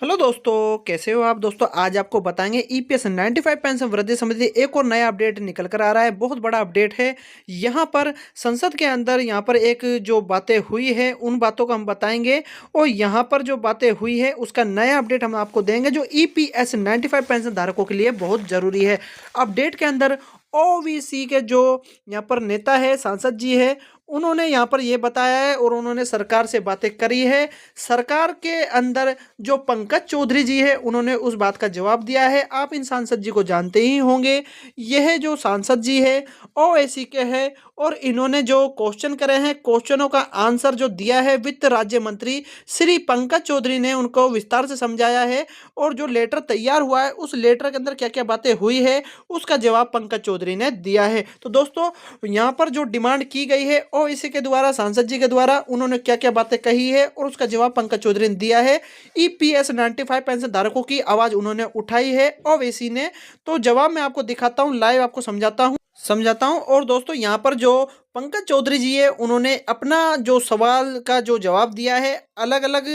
Hello दोस्तों, कैसे हो आप। दोस्तों आज आपको बताएंगे ईपीएस 95 पेंशन वृद्धि संबंधी एक और नया अपडेट निकल कर आ रहा है। बहुत बड़ा अपडेट है। यहाँ पर संसद के अंदर यहाँ पर एक जो बातें हुई है उन बातों को हम बताएंगे और यहाँ पर जो बातें हुई है उसका नया अपडेट हम आपको देंगे जो ईपीएस 95 पेंशन धारकों के लिए बहुत जरूरी है। अपडेट के अंदर ओबीसी के जो यहाँ पर नेता है, सांसद जी है, उन्होंने यहाँ पर ये बताया है और उन्होंने सरकार से बातें करी है। सरकार के अंदर जो पंकज चौधरी जी है उन्होंने उस बात का जवाब दिया है। आप इन सांसद जी को जानते ही होंगे। यह जो सांसद जी है ओवैसी के हैं और इन्होंने जो क्वेश्चन करे हैं, क्वेश्चनों का आंसर जो दिया है वित्त राज्य मंत्री श्री पंकज चौधरी ने उनको विस्तार से समझाया है। और जो लेटर तैयार हुआ है उस लेटर के अंदर क्या क्या बातें हुई है उसका जवाब पंकज चौधरी ने दिया है। तो दोस्तों यहाँ पर जो डिमांड की गई है ओवैसी के द्वारा, सांसद जी के द्वारा, उन्होंने क्या क्या बातें कही है और उसका जवाब पंकज चौधरी ने दिया है। ईपीएस 95 पेंशन धारकों की आवाज उन्होंने उठाई है ओवैसी ने। तो जवाब मैं आपको दिखाता हूं, लाइव आपको समझाता हूं। और दोस्तों यहाँ पर जो पंकज चौधरी जी है उन्होंने अपना जो सवाल का जो जवाब दिया है अलग अलग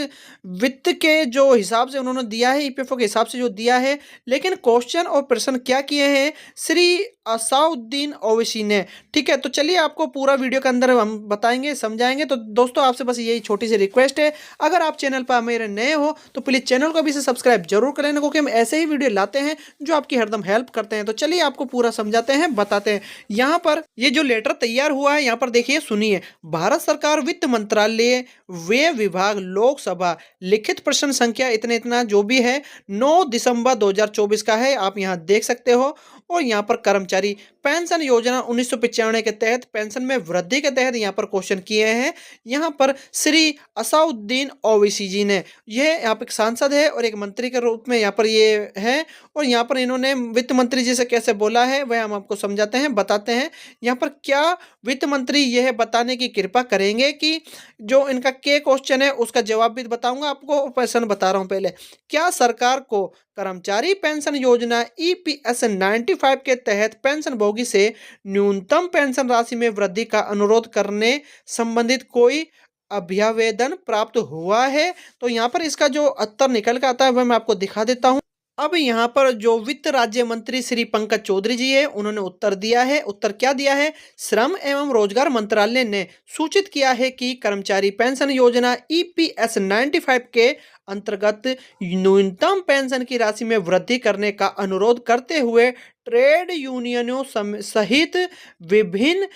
वित्त के जो हिसाब से उन्होंने दिया है, ईपीएफओ के हिसाब से जो दिया है। लेकिन क्वेश्चन और प्रश्न क्या किए हैं श्री असाउद्दीन ओवैसी ने। ठीक है, तो चलिए आपको पूरा वीडियो के अंदर हम बताएंगे, समझाएंगे। तो दोस्तों आपसे बस यही छोटी सी रिक्वेस्ट है, अगर आप चैनल पर मेरे नए हो तो प्लीज़ चैनल को भी से सब्सक्राइब जरूर कर लेना, क्योंकि हम ऐसे ही वीडियो लाते हैं जो आपकी हरदम हेल्प करते हैं। तो चलिए आपको पूरा समझाते हैं, बताते हैं। यहाँ पर ये जो लेटर तैयार हुआ है यहाँ पर देखिए, सुनिए। भारत सरकार वित्त मंत्रालय व्यय विभाग लोकसभा लिखित प्रश्न संख्या इतना इतना जो भी है 9 दिसंबर 2024 का है, आप यहाँ देख सकते हो। और यहाँ पर कर्मचारी पेंशन योजना 1995 के तहत पेंशन में वृद्धि के तहत यहाँ पर क्वेश्चन किए हैं। यहाँ पर श्री असाउद्दीन ओवैसी जी ने, यह यहाँ पर एक सांसद है और एक मंत्री के रूप में यहाँ पर ये है। और यहाँ पर इन्होंने वित्त मंत्री जी से कैसे बोला है वह हम आपको समझाते हैं, बताते हैं। यहाँ पर क्या वित्त मंत्री यह बताने की कृपा करेंगे कि जो इनका के क्वेश्चन है उसका जवाब भी बताऊंगा आपको, प्रश्न बता रहा हूं पहले। क्या सरकार को कर्मचारी पेंशन योजना ईपीएस 95 के तहत पेंशन भोगी से न्यूनतम पेंशन राशि में वृद्धि का अनुरोध करने संबंधित कोई अभ्यावेदन प्राप्त हुआ है? तो यहाँ पर इसका जो उत्तर निकल कर आता है वह मैं आपको दिखा देता हूँ। अब यहाँ पर जो वित्त राज्य मंत्री श्री पंकज चौधरी जी है उन्होंने उत्तर दिया है। उत्तर क्या दिया है? श्रम एवं रोजगार मंत्रालय ने सूचित किया है कि कर्मचारी पेंशन योजना ईपीएस 95 के अंतर्गत न्यूनतम पेंशन की राशि में वृद्धि करने का अनुरोध करते हुए ट्रेड यूनियनों सहित विभिन्न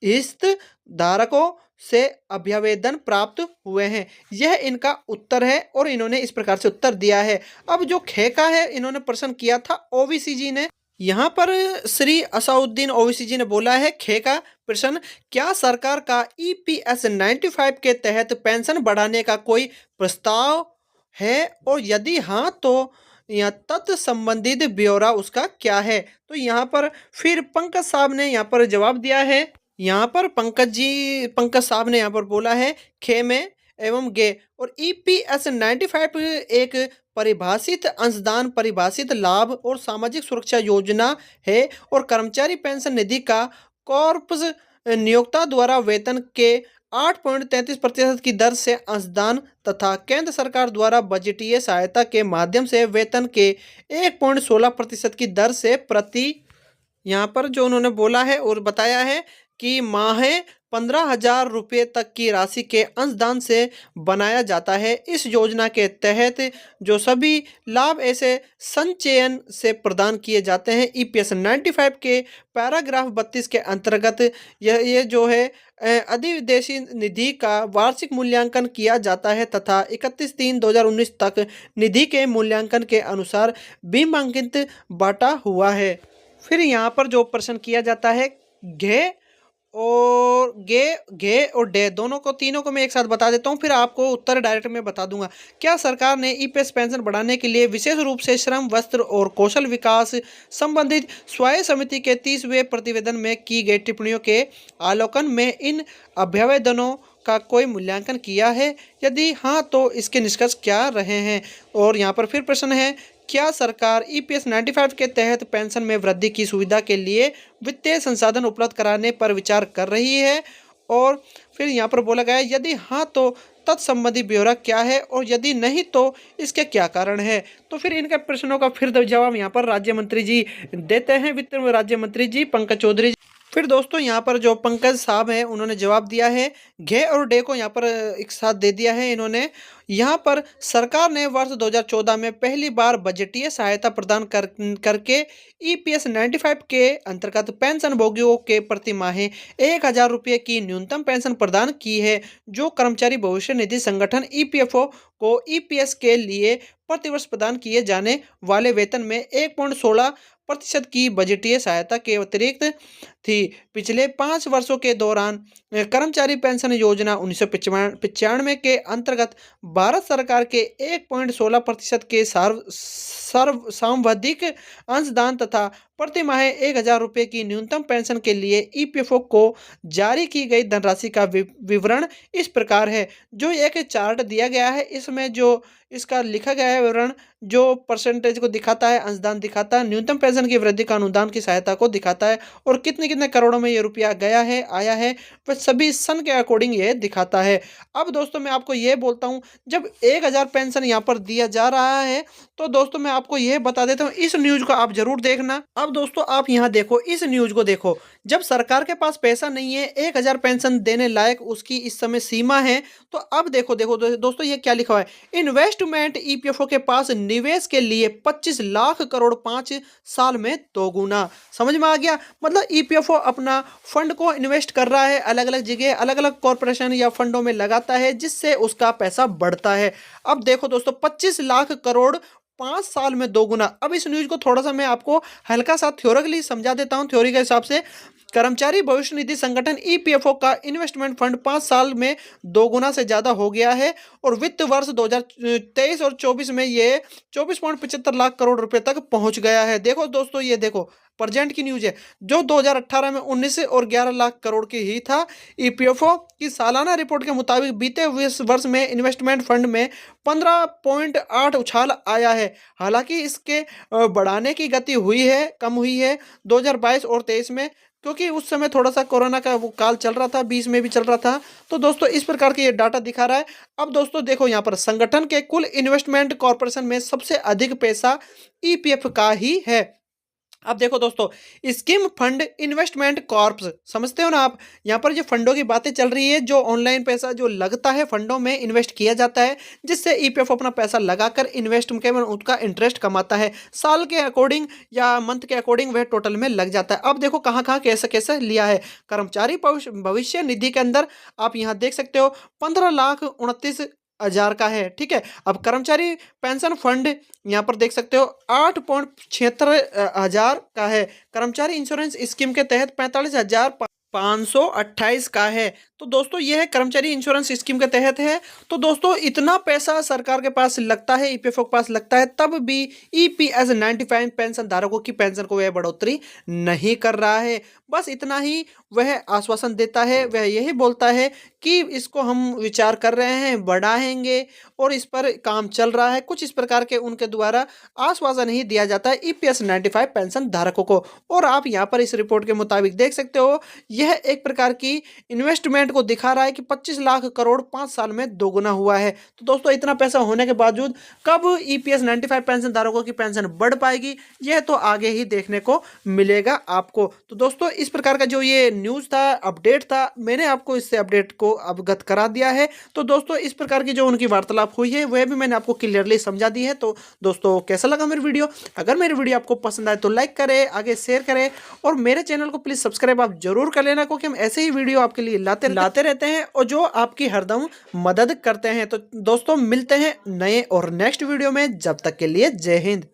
हितधारकों से अभ्यावेदन प्राप्त हुए हैं। यह इनका उत्तर है और इन्होंने इस प्रकार से उत्तर दिया है। अब जो खे का है इन्होंने प्रश्न किया था ओवैसी जी ने। यहाँ पर श्री असाउद्दीन ओवैसी जी ने बोला है खे का प्रश्न, क्या सरकार का ईपीएस 95 के तहत पेंशन बढ़ाने का कोई प्रस्ताव है और यदि हाँ तो यहाँ तत् संबंधित ब्यौरा उसका क्या है? तो यहाँ पर फिर पंकज साहब ने यहाँ पर जवाब दिया है। यहाँ पर पंकज साहब ने यहाँ पर बोला है खे में एवं गे। और ईपीएस 95 एक परिभाषित अंशदान, परिभाषित लाभ और सामाजिक सुरक्षा योजना है और कर्मचारी पेंशन निधि का कॉर्पस नियोक्ता द्वारा वेतन के 8.33% की दर से अंशदान तथा केंद्र सरकार द्वारा बजटीय सहायता के माध्यम से वेतन के 1.16% की दर से प्रति, यहाँ पर जो उन्होंने बोला है और बताया है कि माहे 15,000 रुपये तक की राशि के अंशदान से बनाया जाता है। इस योजना के तहत जो सभी लाभ ऐसे संचयन से प्रदान किए जाते हैं। ईपीएस 95 के पैराग्राफ 32 के अंतर्गत ये जो है अधिविदेशी निधि का वार्षिक मूल्यांकन किया जाता है तथा 31/3/2019 तक निधि के मूल्यांकन के अनुसार बीमांकित बांटा हुआ है। फिर यहाँ पर जो प्रश्न किया जाता है गे और डे दोनों को, तीनों को मैं एक साथ बता देता हूँ, फिर आपको उत्तर डायरेक्ट में बता दूंगा। क्या सरकार ने ईपीएस पेंशन बढ़ाने के लिए विशेष रूप से श्रम, वस्त्र और कौशल विकास संबंधित स्वायत्त समिति के 30वें प्रतिवेदन में की गई टिप्पणियों के आलोकन में इन अभ्यावेदनों का कोई मूल्यांकन किया है? यदि हाँ तो इसके निष्कर्ष क्या रहे हैं? और यहाँ पर फिर प्रश्न है, क्या सरकार ईपीएस 95 के तहत पेंशन में वृद्धि की सुविधा के लिए वित्तीय संसाधन उपलब्ध कराने पर विचार कर रही है? और फिर यहाँ पर बोला गया है यदि हाँ तो तत्संबंधी ब्यौरा क्या है और यदि नहीं तो इसके क्या कारण है। तो फिर इनके प्रश्नों का फिर जवाब यहाँ पर राज्य मंत्री जी देते हैं, वित्त राज्य मंत्री जी पंकज चौधरी जी। फिर दोस्तों यहाँ पर जो पंकज साहब हैं उन्होंने जवाब दिया है, घे और डे को यहाँ पर एक साथ दे दिया है इन्होंने। यहाँ पर सरकार ने वर्ष 2014 में पहली बार बजटीय सहायता प्रदान करके ईपीएस 95 के अंतर्गत पेंशन भोगियों के प्रति माह 1,000 रुपये की न्यूनतम पेंशन प्रदान की है, जो कर्मचारी भविष्य निधि संगठन ईपीएफओ को ईपीएस के लिए प्रतिवर्ष प्रदान किए जाने वाले वेतन में 1.16% की बजटीय सहायता के अतिरिक्त थी। पिछले 5 वर्षों के दौरान कर्मचारी पेंशन योजना 1995 के अंतर्गत भारत सरकार के 1.16% के सांविधिक अंशदान तथा प्रति माह 1,000 रुपये की न्यूनतम पेंशन के लिए ईपीएफओ को जारी की गई धनराशि का विवरण इस प्रकार है। जो एक चार्ट दिया गया है, इसमें जो इसका लिखा गया है विवरण, जो परसेंटेज को दिखाता है, अंशदान दिखाता है, न्यूनतम पेंशन की वृद्धि का अनुदान की सहायता को दिखाता है और कितने कितने करोड़ों में ये रुपया गया है, आया है, वह सभी सन के अकॉर्डिंग ये दिखाता है। अब दोस्तों मैं आपको ये बोलता हूँ, जब 1,000 पेंशन यहाँ पर दिया जा रहा है तो दोस्तों मैं आपको ये बता देता हूँ, इस न्यूज़ को आप जरूर देखना। अब दोस्तों आप यहाँ देखो, इस न्यूज़ को देखो, जब सरकार के पास पैसा नहीं है 1,000 पेंशन देने लायक, उसकी इस समय सीमा है, तो अब देखो दोस्तों ये क्या लिखा हुआ है, इन्वेस्टमेंट ईपीएफओ के पास निवेश के लिए 25 लाख करोड़ 5 साल में 2 गुना। समझ में आ गया? मतलब ईपीएफओ अपना फंड को इन्वेस्ट कर रहा है, अलग अलग जगह अलग अलग कॉरपोरेशन या फंडों में लगाता है, जिससे उसका पैसा बढ़ता है। अब देखो दोस्तों 25 लाख करोड़ 5 साल में 2 गुना। अब इस न्यूज को थोड़ा सा मैं आपको हल्का सा थ्योरिकली समझा देता हूं। थ्योरी के हिसाब से कर्मचारी भविष्य निधि संगठन ईपीएफओ का इन्वेस्टमेंट फंड 5 साल में 2 गुना से ज्यादा हो गया है और वित्त वर्ष 2023 और 24 में ये 24.75 लाख करोड़ रुपए तक पहुंच गया है। देखो दोस्तों, ये देखो प्रेजेंट की न्यूज है, जो 2018 में 19 और 11 लाख करोड़ की ही था। ईपीएफओ की सालाना रिपोर्ट के मुताबिक बीते वर्ष में इन्वेस्टमेंट फंड में 15.8 उछाल आया है। हालांकि इसके बढ़ाने की गति हुई है, कम हुई है 2022 और 23 में, क्योंकि उस समय थोड़ा सा कोरोना का वो काल चल रहा था, 20 में भी चल रहा था। तो दोस्तों इस प्रकार के ये डाटा दिखा रहा है। अब दोस्तों देखो, यहाँ पर संगठन के कुल इन्वेस्टमेंट कॉर्पोरेशन में सबसे अधिक पैसा ईपीएफ का ही है। अब देखो दोस्तों, स्कीम फंड इन्वेस्टमेंट कॉर्प्स, समझते हो ना आप? यहाँ पर जो फंडों की बातें चल रही है, जो ऑनलाइन पैसा जो लगता है फंडों में इन्वेस्ट किया जाता है, जिससे ईपीएफ अपना पैसा लगाकर इन्वेस्ट के उसका इंटरेस्ट कमाता है, साल के अकॉर्डिंग या मंथ के अकॉर्डिंग वह टोटल में लग जाता है। अब देखो कहाँ कहाँ कैसे कैसे लिया है। कर्मचारी भविष्य निधि के अंदर आप यहाँ देख सकते हो 15,29,000 का है, ठीक है। अब कर्मचारी पेंशन फंड यहाँ पर देख सकते हो 8.76 हजार का है। कर्मचारी इंश्योरेंस स्कीम के तहत 45,528 का है। तो दोस्तों यह है कर्मचारी इंश्योरेंस स्कीम के तहत है। तो दोस्तों इतना पैसा सरकार के पास लगता है, ईपीएफओ के पास लगता है, तब भी ईपीएस 95 पेंशन धारकों की पेंशन को वह बढ़ोतरी नहीं कर रहा है। बस इतना ही वह आश्वासन देता है, वह यही बोलता है कि इसको हम विचार कर रहे हैं, बढ़ाएंगे और इस पर काम चल रहा है। कुछ इस प्रकार के उनके द्वारा आश्वासन ही दिया जाता है ईपीएस 95 पेंशन धारकों को। और आप यहाँ पर इस रिपोर्ट के मुताबिक देख सकते हो, यह एक प्रकार की इन्वेस्टमेंट को दिखा रहा है कि 25 लाख करोड़ 5 साल में 2 गुना हुआ है। तो दोस्तों इतना पैसा होने के बावजूद कब ईपीएस 95 पेंशन धारकों की पेंशन बढ़ पाएगी, यह तो आगे ही देखने को मिलेगा आपको। तो दोस्तों इस प्रकार का जो ये न्यूज़ था, अपडेट था, मैंने आपको इससे अपडेट को अवगत करा दिया है। तो दोस्तों इस प्रकार की जो उनकी वार्तालाप हुई है वह भी मैंने आपको क्लियरली समझा दी है। तो दोस्तों कैसा लगा मेरी वीडियो? अगर मेरी वीडियो आपको पसंद आए तो लाइक करें, आगे शेयर करें और मेरे चैनल को प्लीज़ सब्सक्राइब आप जरूर कर लेना, क्योंकि हम ऐसे ही वीडियो आपके लिए लाते रहते हैं और जो आपकी हरदम मदद करते हैं। तो दोस्तों मिलते हैं नए और नेक्स्ट वीडियो में, जब तक के लिए जय हिंद।